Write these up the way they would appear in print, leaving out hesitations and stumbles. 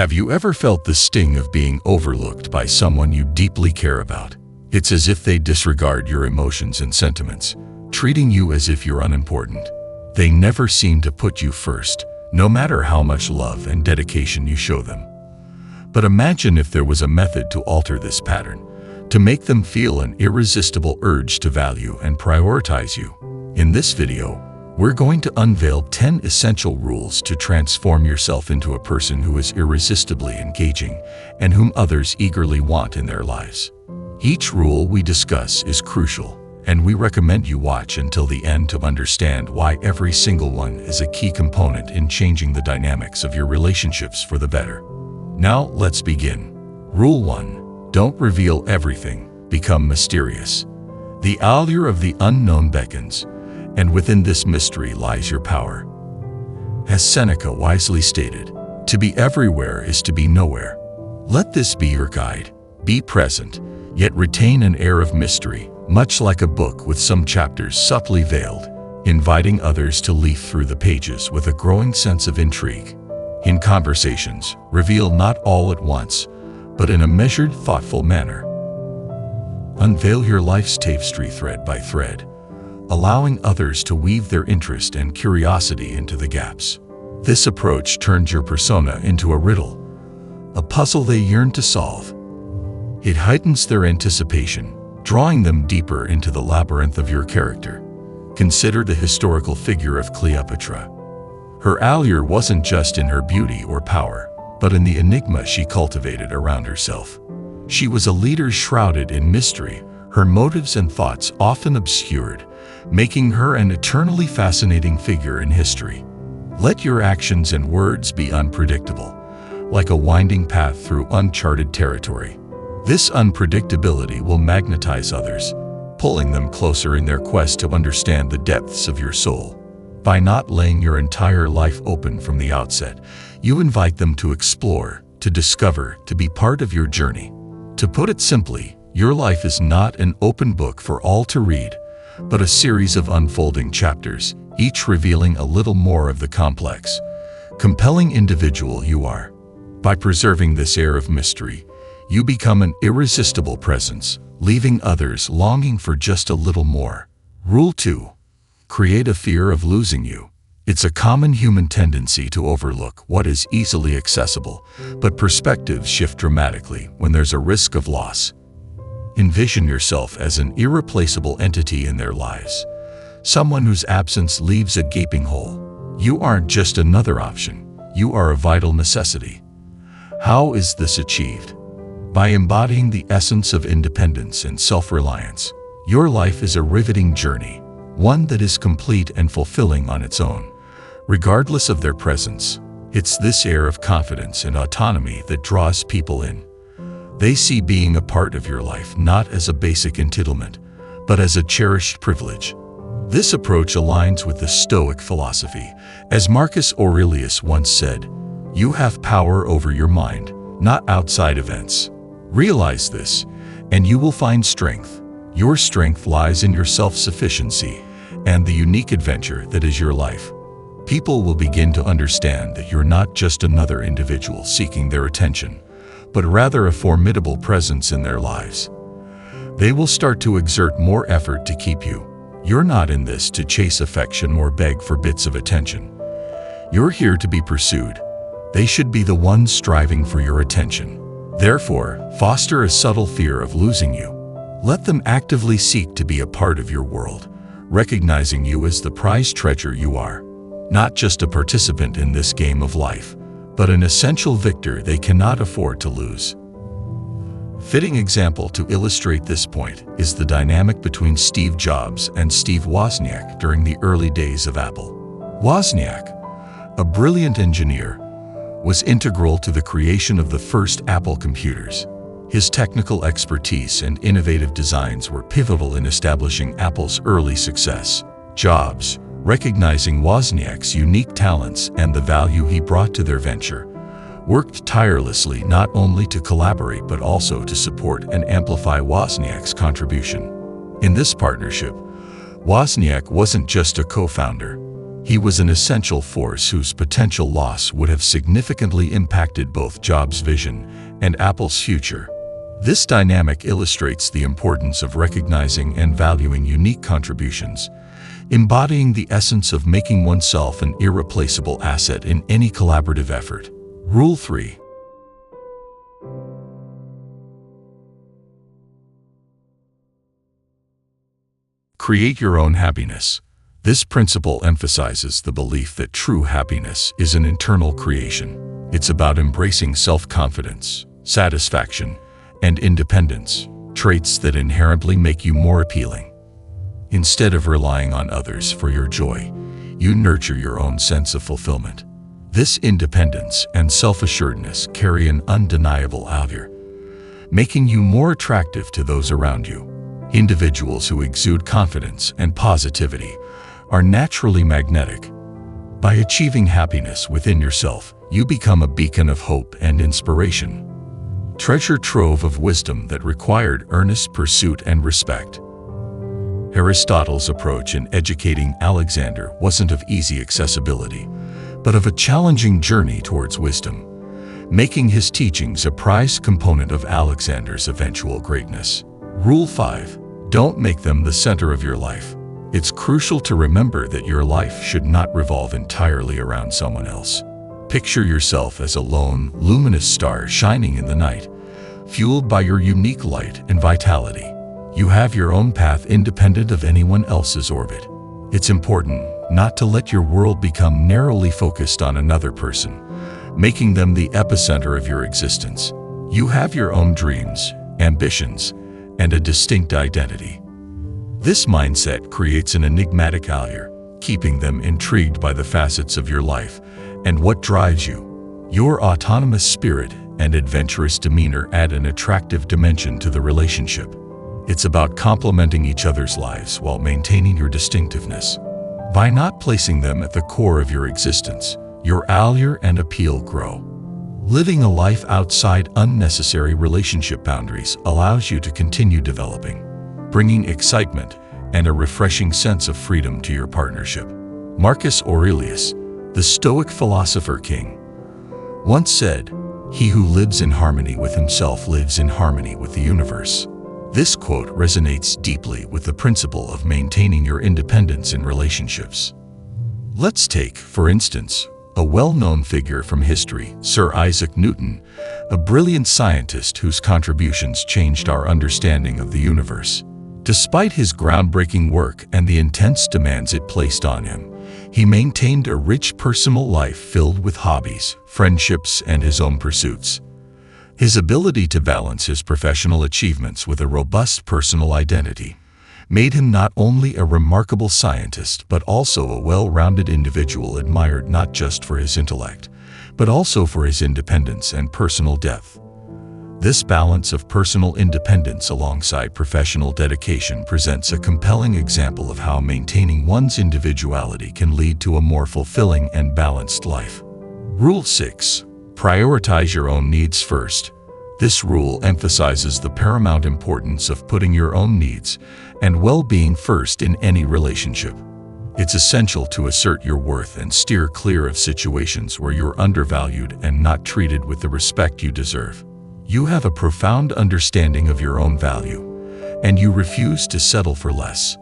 Have you ever felt the sting of being overlooked by someone you deeply care about? It's as if they disregard your emotions and sentiments, treating you as if you're unimportant. They never seem to put you first, no matter how much love and dedication you show them. But imagine if there was a method to alter this pattern, to make them feel an irresistible urge to value and prioritize you. In this video, we're going to unveil 10 essential rules to transform yourself into a person who is irresistibly engaging and whom others eagerly want in their lives. Each rule we discuss is crucial, and we recommend you watch until the end to understand why every single one is a key component in changing the dynamics of your relationships for the better. Now, let's begin. Rule 1. Don't reveal everything. Become mysterious. The allure of the unknown beckons, and within this mystery lies your power. As Seneca wisely stated, to be everywhere is to be nowhere. Let this be your guide. Be present, yet retain an air of mystery, much like a book with some chapters subtly veiled, inviting others to leaf through the pages with a growing sense of intrigue. In conversations, reveal not all at once, but in a measured, thoughtful manner. Unveil your life's tapestry thread by thread, allowing others to weave their interest and curiosity into the gaps. This approach turns your persona into a riddle, a puzzle they yearn to solve. It heightens their anticipation, drawing them deeper into the labyrinth of your character. Consider the historical figure of Cleopatra. Her allure wasn't just in her beauty or power, but in the enigma she cultivated around herself. She was a leader shrouded in mystery, her motives and thoughts often obscured, making her an eternally fascinating figure in history. Let your actions and words be unpredictable, like a winding path through uncharted territory. This unpredictability will magnetize others, pulling them closer in their quest to understand the depths of your soul. By not laying your entire life open from the outset, you invite them to explore, to discover, to be part of your journey. To put it simply, your life is not an open book for all to read, but a series of unfolding chapters, each revealing a little more of the complex, compelling individual you are. By preserving this air of mystery, you become an irresistible presence, leaving others longing for just a little more. Rule 2. Create a fear of losing you. It's a common human tendency to overlook what is easily accessible, but perspectives shift dramatically when there's a risk of loss. Envision yourself as an irreplaceable entity in their lives, someone whose absence leaves a gaping hole. You aren't just another option, you are a vital necessity. How is this achieved? By embodying the essence of independence and self-reliance. Your life is a riveting journey, one that is complete and fulfilling on its own, regardless of their presence. It's this air of confidence and autonomy that draws people in. They see being a part of your life not as a basic entitlement, but as a cherished privilege. This approach aligns with the Stoic philosophy. As Marcus Aurelius once said, "You have power over your mind, not outside events." Realize this, and you will find strength. Your strength lies in your self-sufficiency and the unique adventure that is your life. People will begin to understand that you're not just another individual seeking their attention, but rather a formidable presence in their lives. They will start to exert more effort to keep you. You're not in this to chase affection or beg for bits of attention. You're here to be pursued. They should be the ones striving for your attention. Therefore, foster a subtle fear of losing you. Let them actively seek to be a part of your world, recognizing you as the prized treasure you are. Not just a participant in this game of life, but an essential victor they cannot afford to lose. Fitting example to illustrate this point is the dynamic between Steve Jobs and Steve Wozniak during the early days of Apple. Wozniak, a brilliant engineer, was integral to the creation of the first Apple computers. His technical expertise and innovative designs were pivotal in establishing Apple's early success. Jobs, recognizing Wozniak's unique talents and the value he brought to their venture, worked tirelessly not only to collaborate but also to support and amplify Wozniak's contribution. In this partnership, Wozniak wasn't just a co-founder, He was an essential force whose potential loss would have significantly impacted both Jobs' vision and Apple's future. This dynamic illustrates the importance of recognizing and valuing unique contributions, embodying the essence of making oneself an irreplaceable asset in any collaborative effort. Rule 3. Create your own happiness. This principle emphasizes the belief that true happiness is an internal creation. It's about embracing self-confidence, satisfaction, and independence, traits that inherently make you more appealing. Instead of relying on others for your joy, you nurture your own sense of fulfillment. This independence and self-assuredness carry an undeniable allure, making you more attractive to those around you. Individuals who exude confidence and positivity are naturally magnetic. By achieving happiness within yourself, you become a beacon of hope and inspiration. Treasure trove of wisdom that required earnest pursuit and respect. Aristotle's approach in educating Alexander wasn't of easy accessibility, but of a challenging journey towards wisdom, making his teachings a prized component of Alexander's eventual greatness. Rule 5. Don't make them the center of your life. It's crucial to remember that your life should not revolve entirely around someone else. Picture yourself as a lone, luminous star shining in the night, fueled by your unique light and vitality. You have your own path independent of anyone else's orbit. It's important not to let your world become narrowly focused on another person, making them the epicenter of your existence. You have your own dreams, ambitions, and a distinct identity. This mindset creates an enigmatic allure, keeping them intrigued by the facets of your life and what drives you. Your autonomous spirit and adventurous demeanor add an attractive dimension to the relationship. It's about complementing each other's lives while maintaining your distinctiveness. By not placing them at the core of your existence, your allure and appeal grow. Living a life outside unnecessary relationship boundaries allows you to continue developing, bringing excitement and a refreshing sense of freedom to your partnership. Marcus Aurelius, the Stoic philosopher king, once said, "He who lives in harmony with himself lives in harmony with the universe." This quote resonates deeply with the principle of maintaining your independence in relationships. Let's take, for instance, a well-known figure from history, Sir Isaac Newton, a brilliant scientist whose contributions changed our understanding of the universe. Despite his groundbreaking work and the intense demands it placed on him, he maintained a rich personal life filled with hobbies, friendships, and his own pursuits. His ability to balance his professional achievements with a robust personal identity made him not only a remarkable scientist but also a well-rounded individual admired not just for his intellect, but also for his independence and personal depth. This balance of personal independence alongside professional dedication presents a compelling example of how maintaining one's individuality can lead to a more fulfilling and balanced life. Rule 6. Prioritize your own needs first. This rule emphasizes the paramount importance of putting your own needs and well-being first in any relationship. It's essential to assert your worth and steer clear of situations where you're undervalued and not treated with the respect you deserve. You have a profound understanding of your own value, and you refuse to settle for less.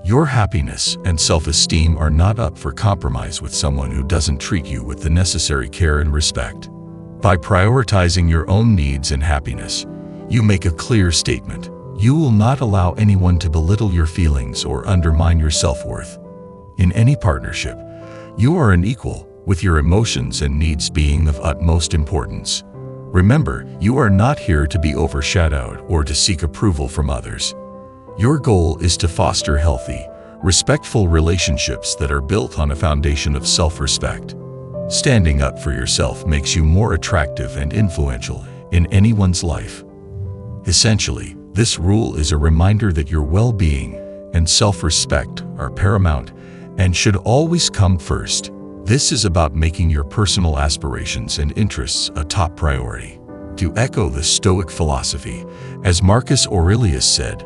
Your happiness and self-esteem are not up for compromise with someone who doesn't treat you with the necessary care and respect. By prioritizing your own needs and happiness, you make a clear statement. You will not allow anyone to belittle your feelings or undermine your self-worth. In any partnership, you are an equal, with your emotions and needs being of utmost importance. Remember, you are not here to be overshadowed or to seek approval from others. Your goal is to foster healthy, respectful relationships that are built on a foundation of self-respect. Standing up for yourself makes you more attractive and influential in anyone's life. Essentially, this rule is a reminder that your well-being and self-respect are paramount and should always come first. This is about making your personal aspirations and interests a top priority. To echo the Stoic philosophy, as Marcus Aurelius said,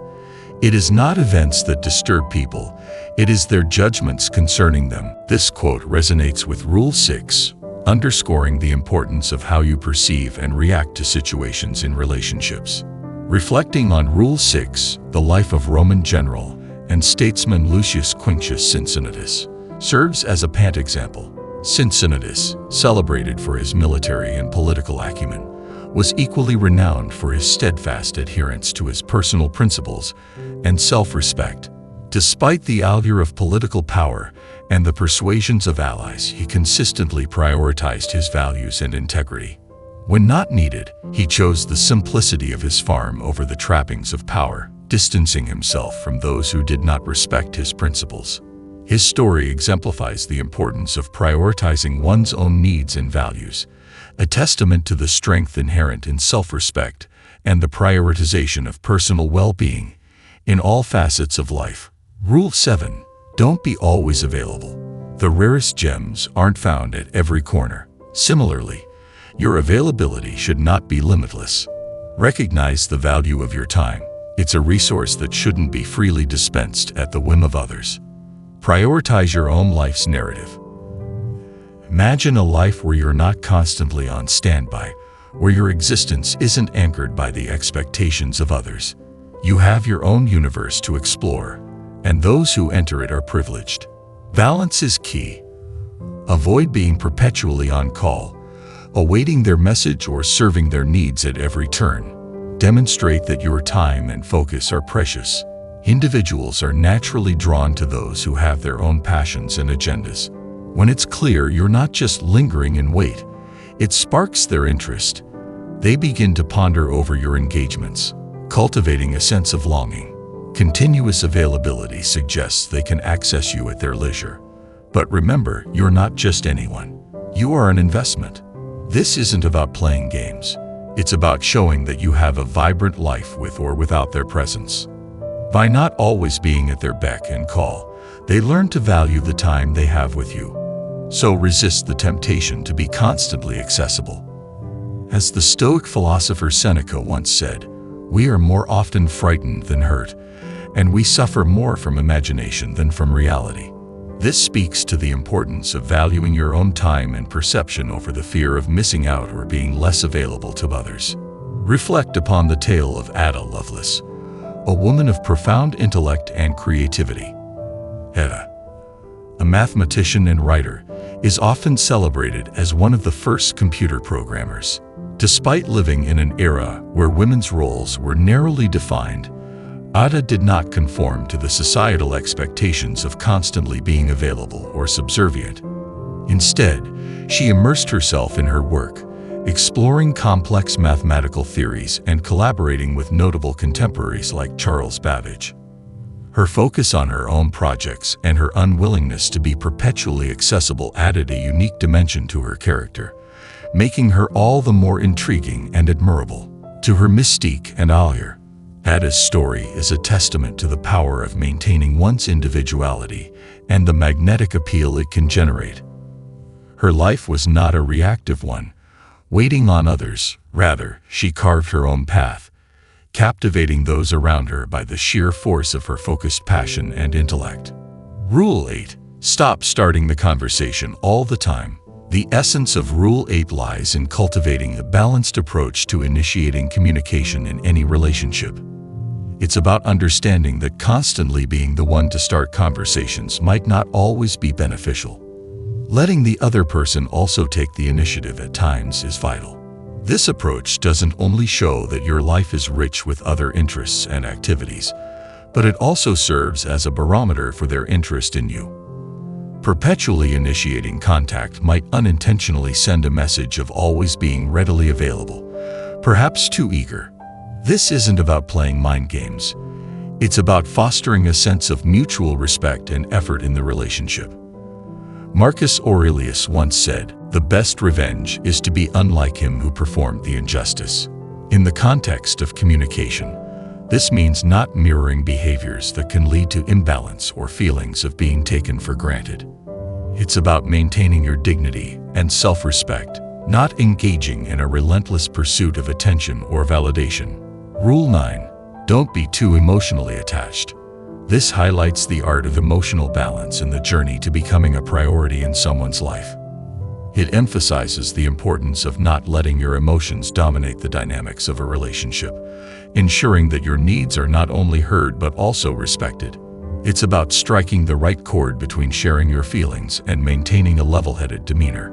It is not events that disturb people, it is their judgments concerning them. This quote resonates with Rule 6, underscoring the importance of how you perceive and react to situations in relationships. Reflecting on Rule 6, the life of Roman general and statesman Lucius Quinctius Cincinnatus serves as a pant example. Cincinnatus, celebrated for his military and political acumen, was equally renowned for his steadfast adherence to his personal principles and self-respect. Despite the allure of political power and the persuasions of allies, he consistently prioritized his values and integrity. When not needed, he chose the simplicity of his farm over the trappings of power, distancing himself from those who did not respect his principles. His story exemplifies the importance of prioritizing one's own needs and values, a testament to the strength inherent in self-respect and the prioritization of personal well-being in all facets of life. Rule 7. Don't be always available. The rarest gems aren't found at every corner. Similarly, your availability should not be limitless. Recognize the value of your time. It's a resource that shouldn't be freely dispensed at the whim of others. Prioritize your own life's narrative. Imagine a life where you're not constantly on standby, where your existence isn't anchored by the expectations of others. You have your own universe to explore, and those who enter it are privileged. Balance is key. Avoid being perpetually on call, awaiting their message or serving their needs at every turn. Demonstrate that your time and focus are precious. Individuals are naturally drawn to those who have their own passions and agendas. When it's clear you're not just lingering in wait, it sparks their interest. They begin to ponder over your engagements, cultivating a sense of longing. Continuous availability suggests they can access you at their leisure. But remember, you're not just anyone. You are an investment. This isn't about playing games. It's about showing that you have a vibrant life with or without their presence. By not always being at their beck and call, they learn to value the time they have with you. So resist the temptation to be constantly accessible. As the Stoic philosopher Seneca once said, "We are more often frightened than hurt, and we suffer more from imagination than from reality." This speaks to the importance of valuing your own time and perception over the fear of missing out or being less available to others. Reflect upon the tale of Ada Lovelace, a woman of profound intellect and creativity. Ada, a mathematician and writer, is often celebrated as one of the first computer programmers. Despite living in an era where women's roles were narrowly defined, Ada did not conform to the societal expectations of constantly being available or subservient. Instead, she immersed herself in her work, exploring complex mathematical theories and collaborating with notable contemporaries like Charles Babbage. Her focus on her own projects and her unwillingness to be perpetually accessible added a unique dimension to her character, making her all the more intriguing and admirable. To her mystique and allure, Ada's story is a testament to the power of maintaining one's individuality and the magnetic appeal it can generate. Her life was not a reactive one, waiting on others. Rather, she carved her own path, captivating those around her by the sheer force of her focused passion and intellect. Rule 8. Stop starting the conversation all the time. The essence of Rule 8 lies in cultivating a balanced approach to initiating communication in any relationship. It's about understanding that constantly being the one to start conversations might not always be beneficial. Letting the other person also take the initiative at times is vital. This approach doesn't only show that your life is rich with other interests and activities, but it also serves as a barometer for their interest in you. Perpetually initiating contact might unintentionally send a message of always being readily available, perhaps too eager. This isn't about playing mind games. It's about fostering a sense of mutual respect and effort in the relationship. Marcus Aurelius once said, "The best revenge is to be unlike him who performed the injustice." In the context of communication, this means not mirroring behaviors that can lead to imbalance or feelings of being taken for granted. It's about maintaining your dignity and self-respect, not engaging in a relentless pursuit of attention or validation. Rule 9. Don't be too emotionally attached. This highlights the art of emotional balance in the journey to becoming a priority in someone's life. It emphasizes the importance of not letting your emotions dominate the dynamics of a relationship, ensuring that your needs are not only heard but also respected. It's about striking the right chord between sharing your feelings and maintaining a level-headed demeanor.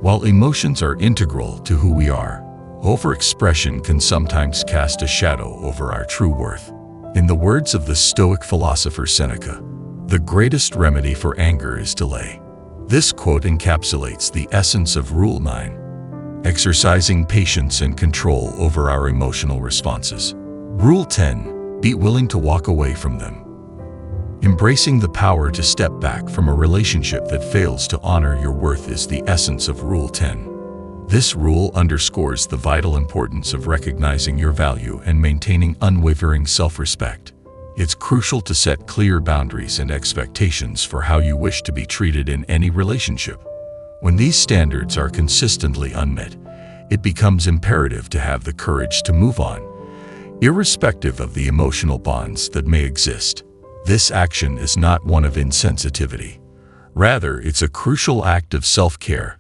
While emotions are integral to who we are, overexpression can sometimes cast a shadow over our true worth. In the words of the Stoic philosopher Seneca, "The greatest remedy for anger is delay." This quote encapsulates the essence of Rule 9, exercising patience and control over our emotional responses. Rule 10, be willing to walk away from them. Embracing the power to step back from a relationship that fails to honor your worth is the essence of Rule 10. This rule underscores the vital importance of recognizing your value and maintaining unwavering self-respect. It's crucial to set clear boundaries and expectations for how you wish to be treated in any relationship. When these standards are consistently unmet, it becomes imperative to have the courage to move on, irrespective of the emotional bonds that may exist. This action is not one of insensitivity. Rather, it's a crucial act of self-care.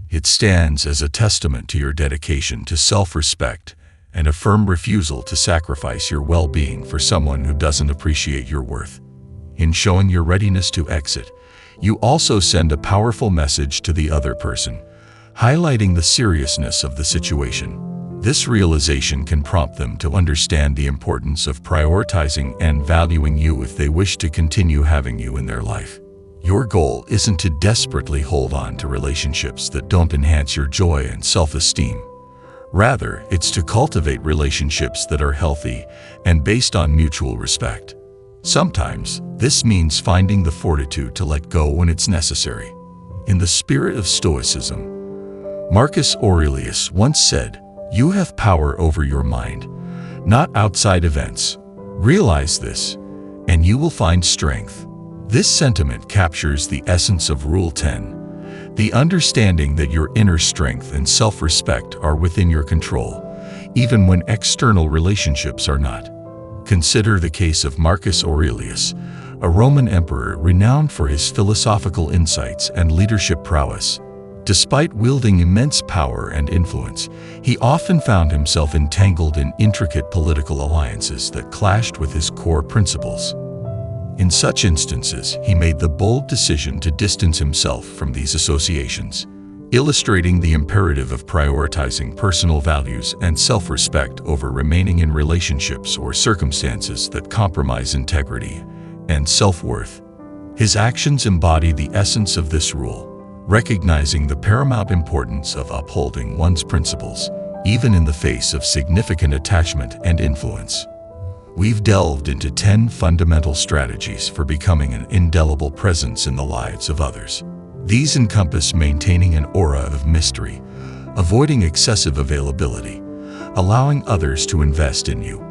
It stands as a testament to your dedication to self-respect and a firm refusal to sacrifice your well-being for someone who doesn't appreciate your worth. In showing your readiness to exit, you also send a powerful message to the other person, highlighting the seriousness of the situation. This realization can prompt them to understand the importance of prioritizing and valuing you if they wish to continue having you in their life. Your goal isn't to desperately hold on to relationships that don't enhance your joy and self-esteem. Rather, it's to cultivate relationships that are healthy and based on mutual respect. Sometimes, this means finding the fortitude to let go when it's necessary. In the spirit of Stoicism, Marcus Aurelius once said, "You have power over your mind, not outside events. Realize this, and you will find strength." This sentiment captures the essence of Rule 10, the understanding that your inner strength and self-respect are within your control, even when external relationships are not. Consider the case of Marcus Aurelius, a Roman emperor renowned for his philosophical insights and leadership prowess. Despite wielding immense power and influence, he often found himself entangled in intricate political alliances that clashed with his core principles. In such instances, he made the bold decision to distance himself from these associations, illustrating the imperative of prioritizing personal values and self-respect over remaining in relationships or circumstances that compromise integrity and self-worth. His actions embody the essence of this rule, recognizing the paramount importance of upholding one's principles, even in the face of significant attachment and influence. We've delved into 10 fundamental strategies for becoming an indelible presence in the lives of others. These encompass maintaining an aura of mystery, avoiding excessive availability, allowing others to invest in you,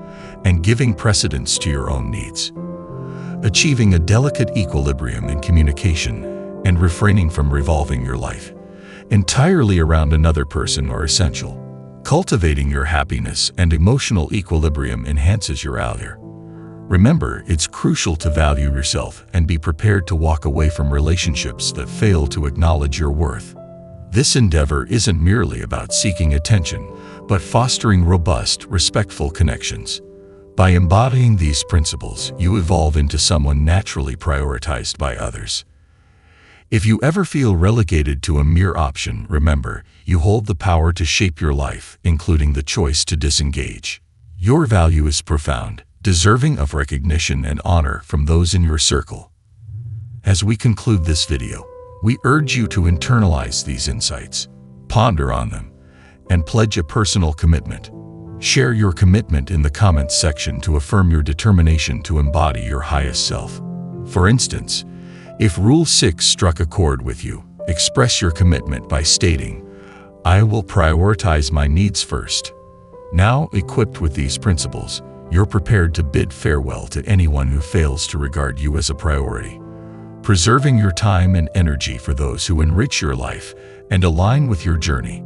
and giving precedence to your own needs. Achieving a delicate equilibrium in communication and refraining from revolving your life entirely around another person are essential. Cultivating your happiness and emotional equilibrium enhances your value. Remember, it's crucial to value yourself and be prepared to walk away from relationships that fail to acknowledge your worth. This endeavor isn't merely about seeking attention, but fostering robust, respectful connections. By embodying these principles, you evolve into someone naturally prioritized by others. If you ever feel relegated to a mere option, remember, you hold the power to shape your life, including the choice to disengage. Your value is profound, deserving of recognition and honor from those in your circle. As we conclude this video, we urge you to internalize these insights, ponder on them, and pledge a personal commitment. Share your commitment in the comments section to affirm your determination to embody your highest self. For instance, if Rule 6 struck a chord with you, express your commitment by stating, "I will prioritize my needs first." Now, equipped with these principles, you're prepared to bid farewell to anyone who fails to regard you as a priority, preserving your time and energy for those who enrich your life and align with your journey.